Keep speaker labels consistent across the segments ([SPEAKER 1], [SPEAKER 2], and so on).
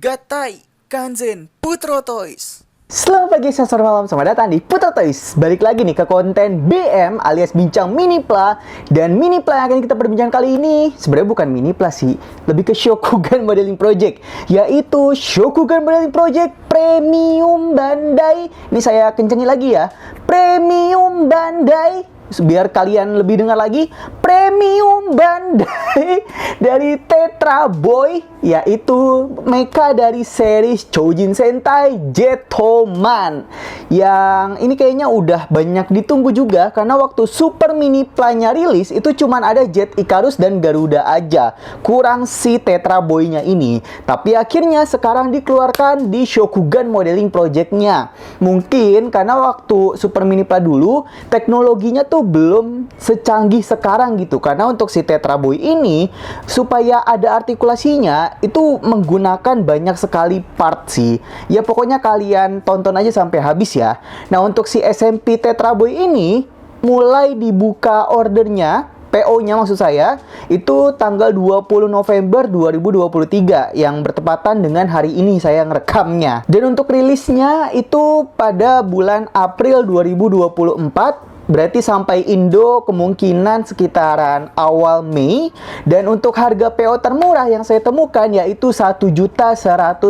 [SPEAKER 1] Gatai, Kanzen, Putro Toys.
[SPEAKER 2] Selamat pagi, selamat malam, selamat datang di Putro Toys. Balik lagi nih ke konten BM alias Bincang Minipla. Dan Minipla yang akan kita perbincangkan kali ini sebenarnya bukan Minipla sih, lebih ke Shokugan Modeling Project, yaitu Shokugan Modeling Project Premium Bandai. Ini saya kencengin lagi ya, Premium Bandai, biar kalian lebih dengar lagi. Premium Bandai dari Tetra Boy, yaitu mecha dari series Choujin Sentai Jetoman. Yang ini kayaknya udah banyak ditunggu juga, karena waktu Super Minipla-nya rilis itu cuman ada Jet Icarus dan Garuda aja, kurang si Tetra Boy-nya ini. Tapi akhirnya sekarang dikeluarkan di Shokugan Modeling Project-nya. Mungkin karena waktu Super Minipla dulu teknologinya tuh belum secanggih sekarang gitu, karena untuk si Tetra Boy ini supaya ada artikulasinya itu menggunakan banyak sekali part sih. Ya pokoknya kalian tonton aja sampai habis ya. Nah untuk si SMP Tetra Boy ini mulai dibuka ordernya, PO-nya maksud saya, itu tanggal 20 November 2023 yang bertepatan dengan hari ini saya ngerekamnya. Dan untuk rilisnya itu pada bulan April 2024. Berarti sampai Indo kemungkinan sekitaran awal Mei. Dan untuk harga PO termurah yang saya temukan yaitu 1.100.000.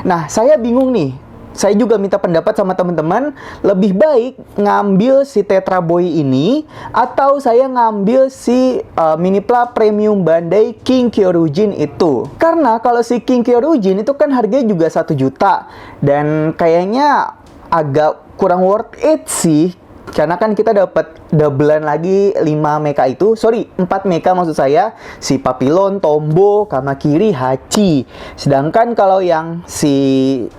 [SPEAKER 2] Nah, saya bingung nih. Saya juga minta pendapat sama teman-teman, lebih baik ngambil si Tetra Boy ini atau saya ngambil si Minipla Premium Bandai King Kyorujin itu. Karena kalau si King Kyorujin itu kan harganya juga 1 juta dan kayaknya agak kurang worth it sih. Karena kan kita dapat doublean lagi 5 mecha itu. Sorry, 4 mecha maksud saya. Si Papillon, Tombo, Kamakiri, Hachi. Sedangkan kalau yang si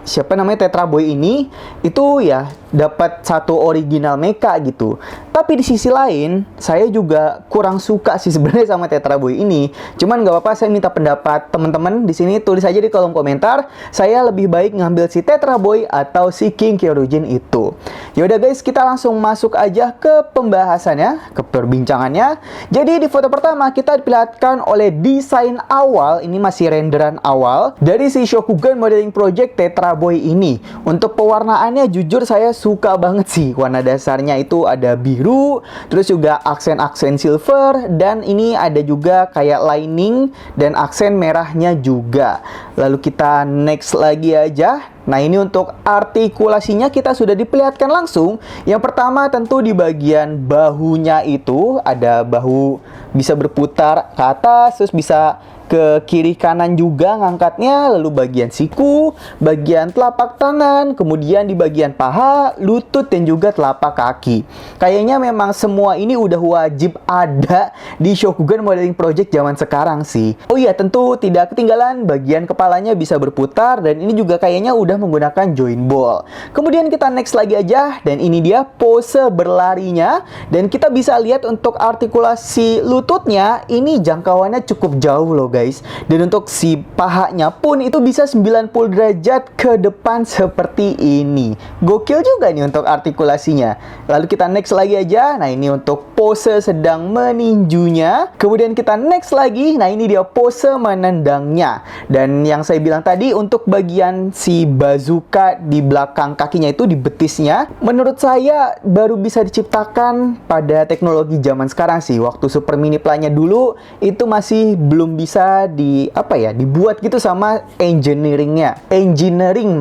[SPEAKER 2] siapa namanya Tetra Boy ini itu ya dapat satu original mecha gitu. Tapi di sisi lain saya juga kurang suka sih sebenarnya sama Tetra Boy ini. Cuman nggak apa-apa, saya minta pendapat teman-teman di sini, tulis aja di kolom komentar. Saya lebih baik ngambil si Tetra Boy atau si King Kyorujin itu. Yaudah guys, kita langsung masuk aja ke pembahasannya, ke perbincangannya. Jadi di foto pertama kita diperlihatkan oleh desain awal, ini masih renderan awal dari si Shokugan Modeling Project Tetra Boy ini. Untuk pewarnaannya jujur saya suka banget sih. Warna dasarnya itu ada biru, terus juga aksen-aksen silver, dan ini ada juga kayak lining dan aksen merahnya juga. Lalu kita next lagi aja. Nah ini untuk artikulasinya kita sudah diperlihatkan langsung. Yang pertama tentu di bagian bahunya itu ada bahu bisa berputar ke atas, terus bisa ke kiri kanan juga ngangkatnya. Lalu bagian siku, bagian telapak tangan, kemudian di bagian paha, lutut, dan juga telapak kaki. Kayaknya memang semua ini udah wajib ada di Shokugan Modeling Project zaman sekarang sih. Oh iya, tentu tidak ketinggalan bagian kepalanya bisa berputar, dan ini juga kayaknya udah menggunakan joint ball. Kemudian kita next lagi aja, dan ini dia pose berlarinya. Dan kita bisa lihat untuk artikulasi lututnya ini jangkauannya cukup jauh loh guys. Dan untuk si pahanya pun itu bisa 90 derajat ke depan seperti ini. Gokil juga nih untuk artikulasinya. Lalu kita next lagi aja. Nah ini untuk pose sedang meninjunya. Kemudian kita next lagi. Nah ini dia pose menendangnya. Dan yang saya bilang tadi untuk bagian si bazooka di belakang kakinya itu di betisnya, menurut saya baru bisa diciptakan pada teknologi zaman sekarang sih. Waktu Super Minipla-nya dulu itu masih belum bisa dibuat gitu sama engineering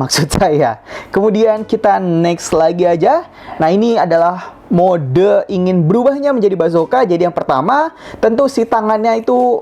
[SPEAKER 2] maksud saya. Kemudian kita next lagi aja. Nah ini adalah mode ingin berubahnya menjadi bazooka. Jadi yang pertama tentu si tangannya itu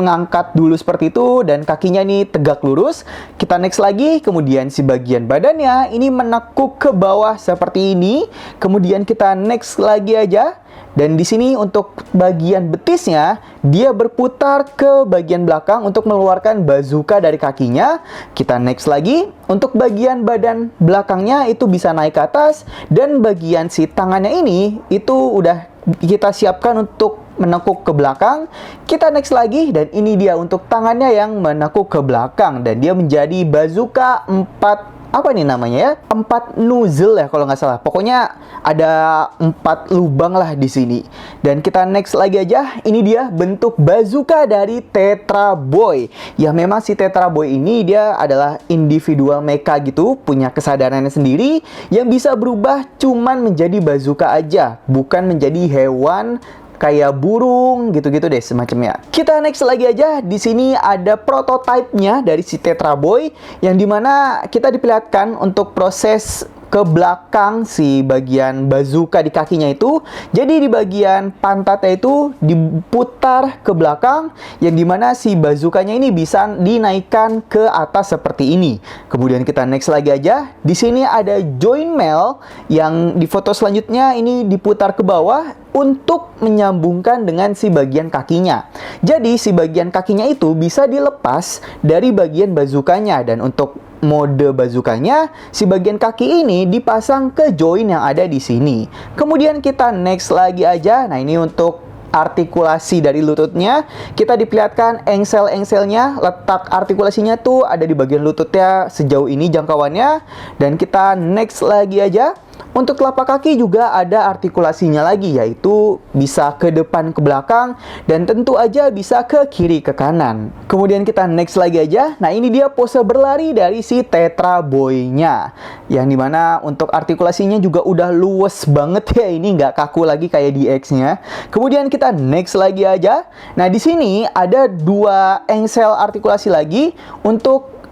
[SPEAKER 2] mengangkat dulu seperti itu, dan kakinya ini tegak lurus. Kita next lagi, kemudian si bagian badannya ini menekuk ke bawah seperti ini. Kemudian kita next lagi aja. Dan di sini untuk bagian betisnya dia berputar ke bagian belakang untuk mengeluarkan bazooka dari kakinya. Kita next lagi. Untuk bagian badan belakangnya itu bisa naik ke atas, dan bagian si tangannya ini itu udah kita siapkan untuk menekuk ke belakang. Kita next lagi, dan ini dia untuk tangannya yang menekuk ke belakang, dan dia menjadi bazooka 4 apa nih namanya ya? 4 nozzle ya kalau nggak salah. Pokoknya ada 4 lubang lah di sini. Dan kita next lagi aja. Ini dia bentuk bazooka dari Tetra Boy. Ya memang si Tetra Boy ini dia adalah individual mecha gitu, punya kesadarannya sendiri yang bisa berubah cuman menjadi bazooka aja, bukan menjadi hewan kayak burung gitu-gitu deh semacamnya. Kita next lagi aja. Di sini ada prototipenya dari si Tetra Boy yang dimana kita diperlihatkan untuk proses ke belakang si bagian bazooka di kakinya itu. Jadi di bagian pantatnya itu diputar ke belakang yang dimana si bazookanya ini bisa dinaikkan ke atas seperti ini. Kemudian kita next lagi aja. Di sini ada joint mail yang di foto selanjutnya ini diputar ke bawah untuk menyambungkan dengan si bagian kakinya. Jadi si bagian kakinya itu bisa dilepas dari bagian bazookanya, dan untuk mode bazukanya, si bagian kaki ini dipasang ke join yang ada di sini. Kemudian kita next lagi aja. Nah, ini untuk artikulasi dari lututnya. Kita diperlihatkan engsel-engselnya, letak artikulasinya tuh ada di bagian lututnya sejauh ini jangkauannya. Dan kita next lagi aja. Untuk telapak kaki juga ada artikulasinya lagi, yaitu bisa ke depan ke belakang dan tentu aja bisa ke kiri ke kanan. Kemudian kita next lagi aja. Nah, ini dia pose berlari dari si Tetra Boy-nya, yang dimana untuk artikulasinya juga udah luwes banget ya, ini nggak kaku lagi kayak di X-nya. Kemudian kita next lagi aja. Nah, di sini ada 2 engsel artikulasi lagi untuk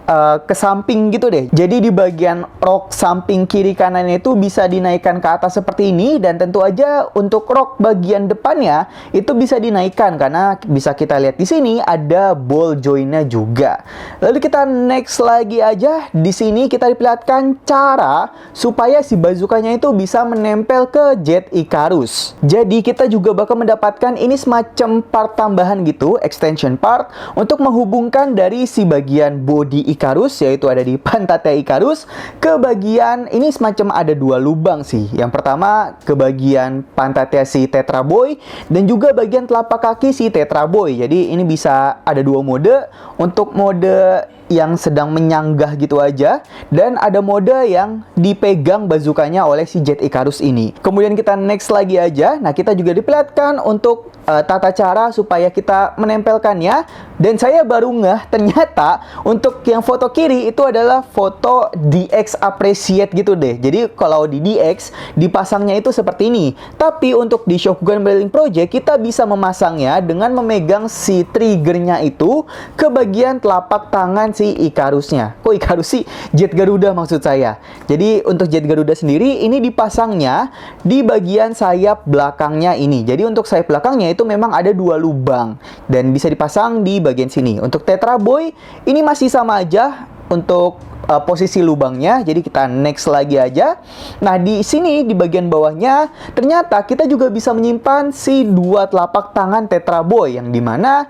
[SPEAKER 2] ke samping gitu deh. Jadi di bagian rok samping kiri kanannya itu bisa dinaikkan ke atas seperti ini, dan tentu aja untuk rok bagian depannya itu bisa dinaikkan karena bisa kita lihat di sini ada ball jointnya juga. Lalu kita next lagi aja. Di sini kita diperlihatkan cara supaya si bazukanya itu bisa menempel ke Jet Icarus. Jadi kita juga bakal mendapatkan ini semacam part tambahan gitu, extension part untuk menghubungkan dari si bagian body Icarus, yaitu ada di pantatnya Icarus, ke bagian ini semacam ada 2 lubang sih. Yang pertama ke bagian pantatnya si Tetra Boy dan juga bagian telapak kaki si Tetra Boy. Jadi ini bisa ada 2 mode. Untuk mode yang sedang menyanggah gitu aja, dan ada mode yang dipegang bazukanya oleh si Jet Icarus ini. Kemudian kita next lagi aja. Nah, kita juga diperlihatkan untuk tata cara supaya kita menempelkannya, dan saya baru ngeh ternyata untuk yang foto kiri itu adalah foto DX Appreciate gitu deh. Jadi kalau di DX dipasangnya itu seperti ini, tapi untuk di Shokugan Brawling Project kita bisa memasangnya dengan memegang si triggernya itu ke bagian telapak tangan si Icarusnya. Kok Icarus sih? Jet Garuda maksud saya. Jadi untuk Jet Garuda sendiri ini dipasangnya di bagian sayap belakangnya ini. Jadi untuk sayap belakangnya itu memang ada 2 lubang dan bisa dipasang di bagian sini. Untuk Tetra Boy ini masih sama aja untuk posisi lubangnya. Jadi kita next lagi aja. Nah, di sini di bagian bawahnya ternyata kita juga bisa menyimpan si 2 telapak tangan Tetra Boy, yang dimana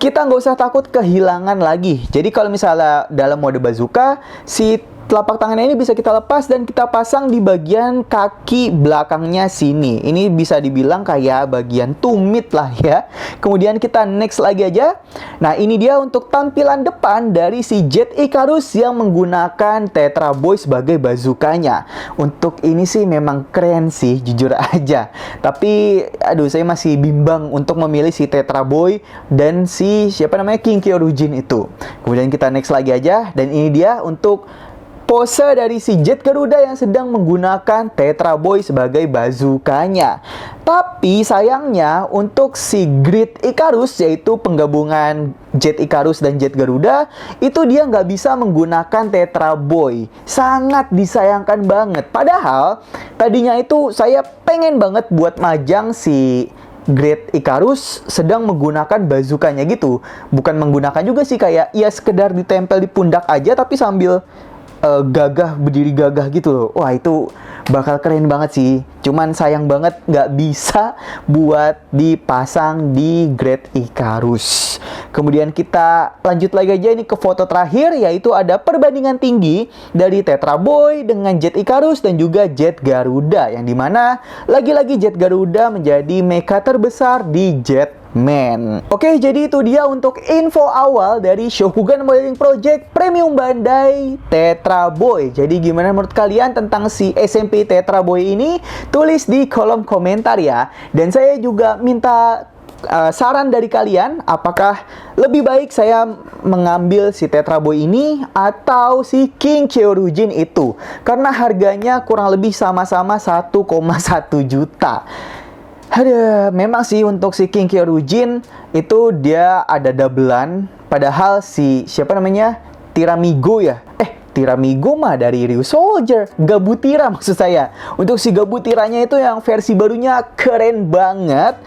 [SPEAKER 2] kita nggak usah takut kehilangan lagi. Jadi kalau misalnya dalam mode bazooka, si telapak tangannya ini bisa kita lepas dan kita pasang di bagian kaki belakangnya sini. Ini bisa dibilang kayak bagian tumit lah ya. Kemudian kita next lagi aja. Nah, ini dia untuk tampilan depan dari si Jet Icarus yang menggunakan Tetra Boy sebagai bazukanya. Untuk ini sih memang keren sih, jujur aja. Tapi aduh, saya masih bimbang untuk memilih si Tetra Boy dan si siapa namanya King Kyorujin itu. Kemudian kita next lagi aja, dan ini dia untuk pose dari si Jet Garuda yang sedang menggunakan Tetra Boy sebagai bazukanya. Tapi sayangnya untuk si Grid Icarus, yaitu penggabungan Jet Icarus dan Jet Garuda, itu dia nggak bisa menggunakan Tetra Boy. Sangat disayangkan banget. Padahal tadinya itu saya pengen banget buat majang si Great Icarus sedang menggunakan bazukanya gitu. Bukan menggunakan juga sih, kayak ya sekedar ditempel di pundak aja tapi sambil gagah, berdiri gagah gitu loh. Wah, itu bakal keren banget sih. Cuman sayang banget nggak bisa buat dipasang di Great Icarus. Kemudian kita lanjut lagi aja ini ke foto terakhir, yaitu ada perbandingan tinggi dari Tetra Boy dengan Jet Icarus dan juga Jet Garuda, yang dimana lagi-lagi Jet Garuda menjadi mecha terbesar di Jet men. Oke, jadi itu dia untuk info awal dari Shokugan Modeling Project Premium Bandai Tetra Boy. Jadi gimana menurut kalian tentang si SMP Tetra Boy ini? Tulis di kolom komentar ya. Dan saya juga minta saran dari kalian, apakah lebih baik saya mengambil si Tetra Boy ini atau si King Kyoryujin itu? Karena harganya kurang lebih sama-sama 1,1 juta. Ada, memang sih untuk si King Kyoryujin itu dia ada doublean, padahal si siapa namanya Tiramigo ya. Tiramigo mah dari Ryu Soldier, Gabutira maksud saya. Untuk si Gabutiranya itu yang versi barunya keren banget.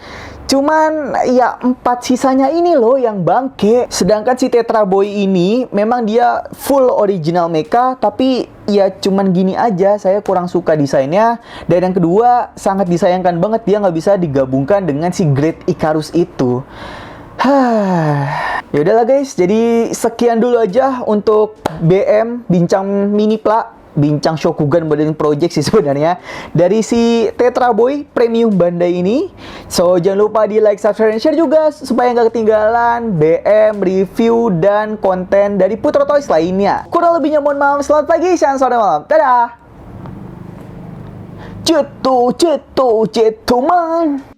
[SPEAKER 2] Cuman ya 4 sisanya ini loh yang bangke. Sedangkan si Tetra Boy ini memang dia full original mecha, tapi ya cuman gini aja, saya kurang suka desainnya. Dan yang kedua, sangat disayangkan banget dia nggak bisa digabungkan dengan si Great Icarus itu. Ya udahlah guys, jadi sekian dulu aja untuk BM Bincang Mini Pla, Bincang Shokugan Modeling Project sih sebenarnya dari si Tetra Boy Premium Bandai ini. So jangan lupa di like, subscribe, dan share juga supaya nggak ketinggalan BM, review, dan konten dari Putra Toys lainnya. Kurang lebihnya mohon maaf, selamat pagi, siang, sore, malam. Dadah. Cetu man.